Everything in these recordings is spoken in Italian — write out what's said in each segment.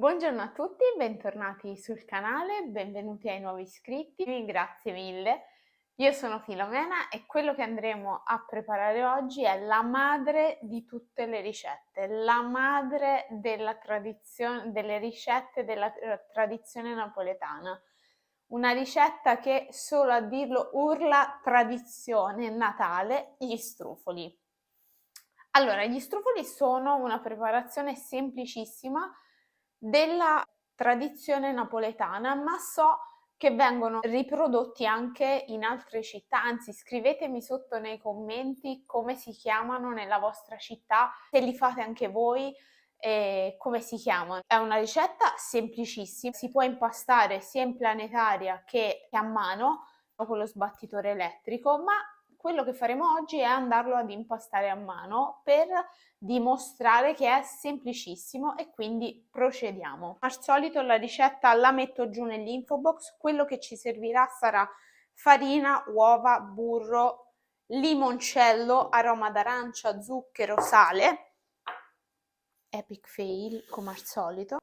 Buongiorno a tutti, bentornati sul canale, benvenuti ai nuovi iscritti, grazie mille. Io sono Filomena e quello che andremo a preparare oggi è la madre di tutte le ricette, la madre della tradizione, delle ricette della tradizione napoletana. Una ricetta che solo a dirlo urla tradizione Natale, gli strufoli. Allora, gli strufoli sono una preparazione semplicissima della tradizione napoletana, ma so che vengono riprodotti anche in altre città, anzi scrivetemi sotto nei commenti come si chiamano nella vostra città, se li fate anche voi e come si chiamano. È una ricetta semplicissima, si può impastare sia in planetaria che a mano con lo sbattitore elettrico, ma quello che faremo oggi è andarlo ad impastare a mano per dimostrare che è semplicissimo e quindi procediamo. Al solito la ricetta la metto giù nell'info box, quello che ci servirà sarà farina, uova, burro, limoncello, aroma d'arancia, zucchero, sale, epic fail come al solito.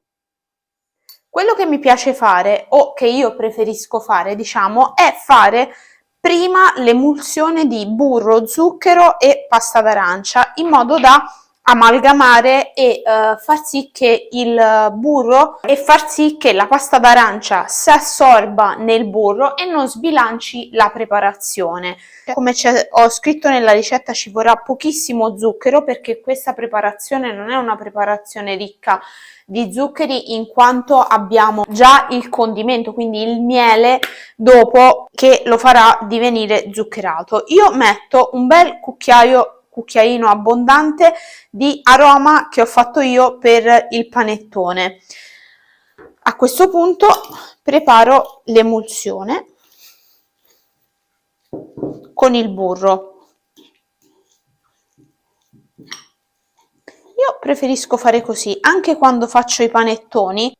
Quello che mi piace fare o che io preferisco fare, diciamo, è fare prima l'emulsione di burro, zucchero e pasta d'arancia in modo da amalgamare e far sì che il burro e far sì che la pasta d'arancia si assorba nel burro e non sbilanci la preparazione. Come ho scritto nella ricetta ci vorrà pochissimo zucchero perché questa preparazione non è una preparazione ricca di zuccheri in quanto abbiamo già il condimento, quindi il miele dopo che lo farà divenire zuccherato. Io metto un bel cucchiaino abbondante di aroma che ho fatto io per il panettone. A questo punto preparo l'emulsione con il burro. Io preferisco fare così anche quando faccio i panettoni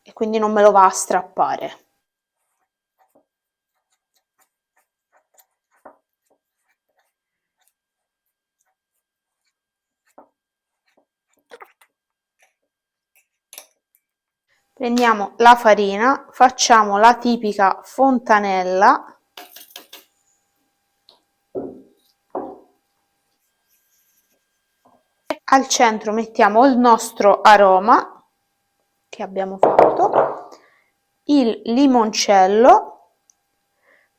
e quindi non me lo va a strappare. Prendiamo la farina, facciamo la tipica fontanella. Al centro mettiamo il nostro aroma che abbiamo fatto, il limoncello,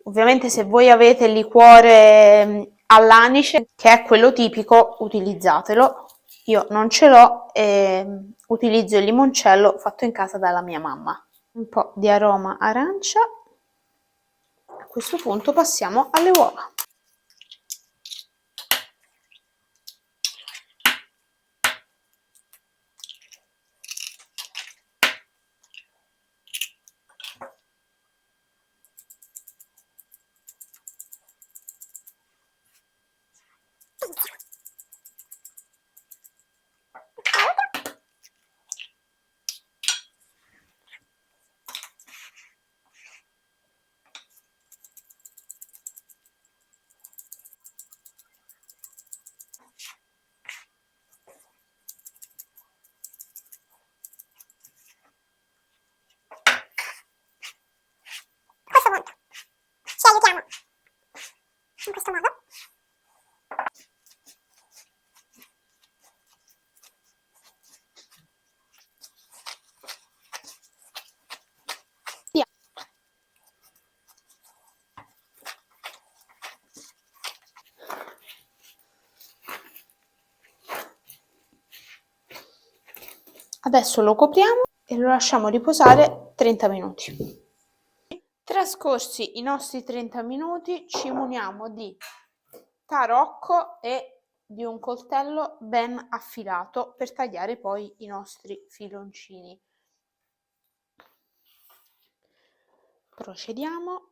ovviamente se voi avete il liquore all'anice, che è quello tipico, utilizzatelo. Io non ce l'ho e utilizzo il limoncello fatto in casa dalla mia mamma. Un po' di aroma arancia. A questo punto passiamo alle uova. Ci aiutiamo in questo modo. Adesso lo copriamo e lo lasciamo riposare 30 minuti. Trascorsi i nostri 30 minuti ci muniamo di tarocco e di un coltello ben affilato per tagliare poi i nostri filoncini. Procediamo.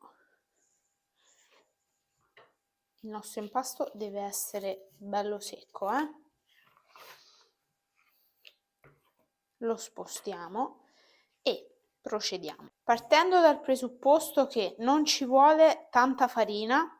Il nostro impasto deve essere bello secco, Lo spostiamo e procediamo. Partendo dal presupposto che non ci vuole tanta farina,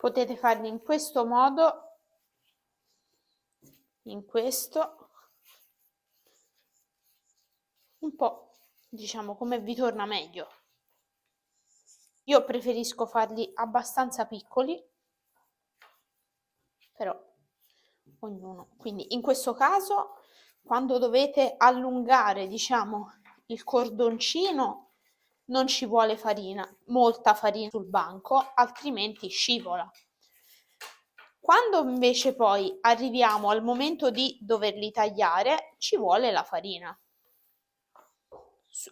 Potete farli in questo modo, in questo, un po', diciamo, come vi torna meglio. Io preferisco farli abbastanza piccoli, però ognuno. Quindi in questo caso, quando dovete allungare, diciamo, il cordoncino, non ci vuole farina, molta farina sul banco, altrimenti scivola. Quando invece poi arriviamo al momento di doverli tagliare, ci vuole la farina,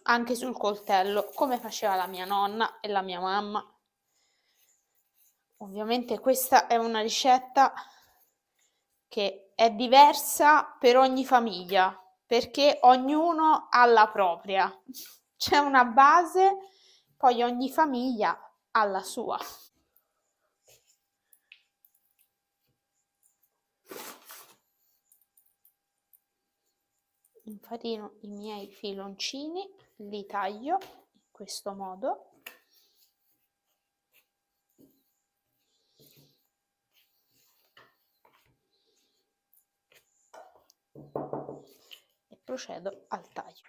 anche sul coltello, come faceva la mia nonna e la mia mamma. Ovviamente questa è una ricetta che è diversa per ogni famiglia, perché ognuno ha la propria. C'è una base, poi ogni famiglia ha la sua. Infarino i miei filoncini, li taglio in questo modo. E procedo al taglio.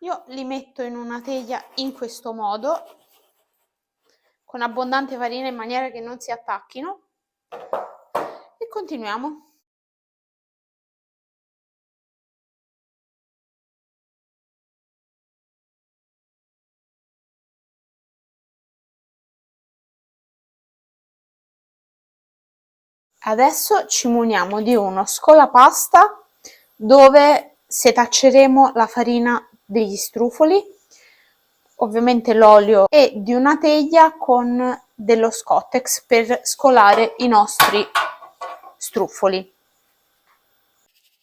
Io li metto in una teglia in questo modo, con abbondante farina in maniera che non si attacchino, e continuiamo. Adesso ci muniamo di uno scolapasta dove setacceremo la farina degli strufoli, ovviamente l'olio, e di una teglia con dello Scottex per scolare i nostri strufoli.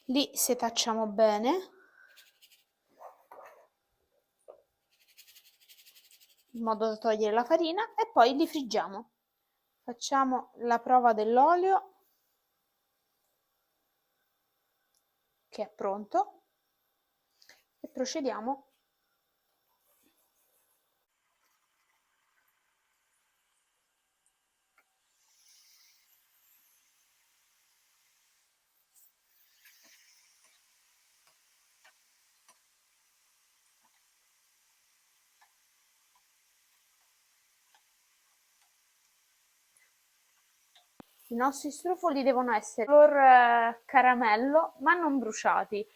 Li setacciamo bene in modo da togliere la farina e poi li friggiamo. Facciamo la prova dell'olio che è pronto e procediamo. I nostri strufoli devono essere color caramello, ma non bruciati.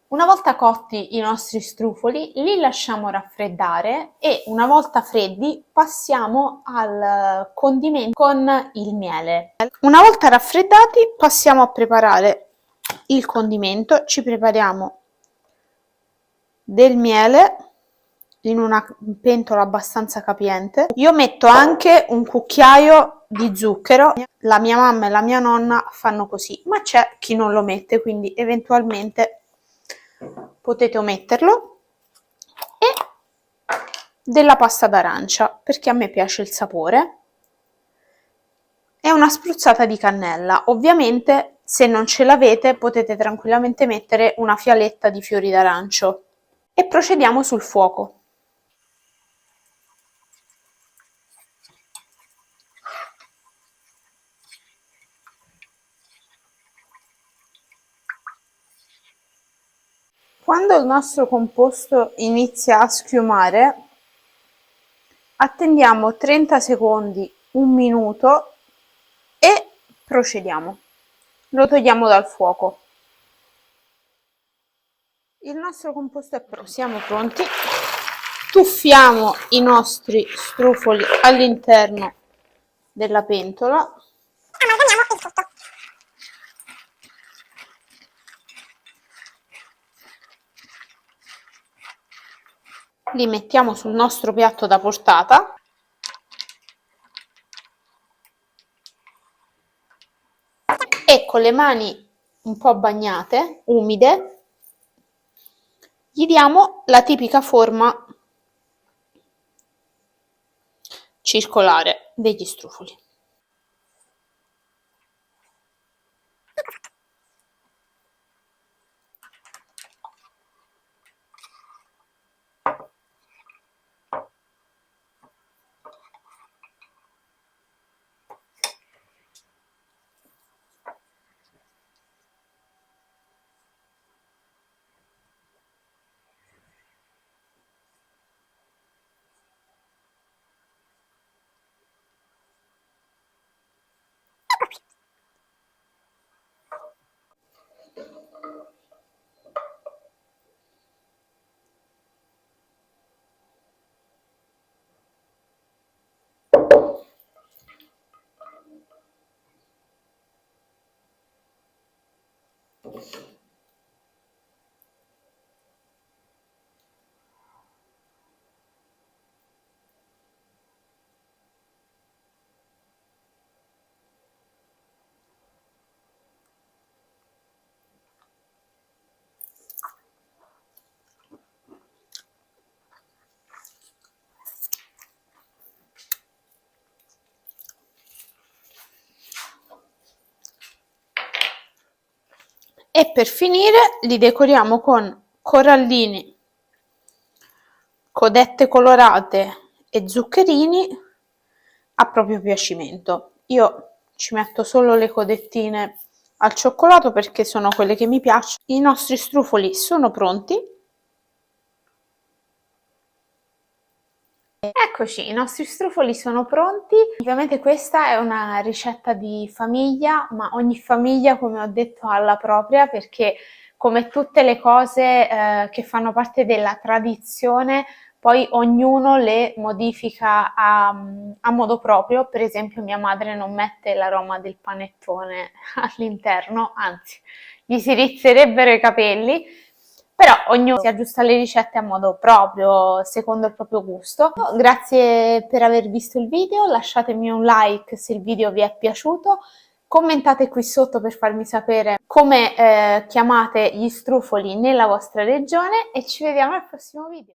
Una volta cotti i nostri strufoli, li lasciamo raffreddare e una volta freddi passiamo al condimento con il miele. Una volta raffreddati passiamo a preparare il condimento. Ci prepariamo del miele in una pentola abbastanza capiente. Io metto anche un cucchiaio di zucchero. La mia mamma e la mia nonna fanno così, ma c'è chi non lo mette, quindi eventualmente potete ometterlo, e della pasta d'arancia perché a me piace il sapore, e una spruzzata di cannella. Ovviamente se non ce l'avete potete tranquillamente mettere una fialetta di fiori d'arancio e procediamo sul fuoco. Quando il nostro composto inizia a schiumare, attendiamo 30 secondi, un minuto e procediamo. Lo togliamo dal fuoco. Il nostro composto è pronto, siamo pronti. Tuffiamo i nostri strufoli all'interno della pentola. Amalgamiamo il tutto. Li mettiamo sul nostro piatto da portata. E con le mani un po' bagnate, umide, gli diamo la tipica forma circolare degli strufoli. E per finire li decoriamo con corallini, codette colorate e zuccherini a proprio piacimento. Io ci metto solo le codettine al cioccolato perché sono quelle che mi piacciono. I nostri strufoli sono pronti. Eccoci, i nostri strufoli sono pronti. Ovviamente questa è una ricetta di famiglia, ma ogni famiglia, come ho detto, ha la propria, perché come tutte le cose che fanno parte della tradizione, poi ognuno le modifica a modo proprio. Per esempio mia madre non mette l'aroma del panettone all'interno, anzi gli si rizzerebbero i capelli. Però ognuno si aggiusta le ricette a modo proprio, secondo il proprio gusto. Grazie per aver visto il video, lasciatemi un like se il video vi è piaciuto, commentate qui sotto per farmi sapere come chiamate gli strufoli nella vostra regione e ci vediamo al prossimo video.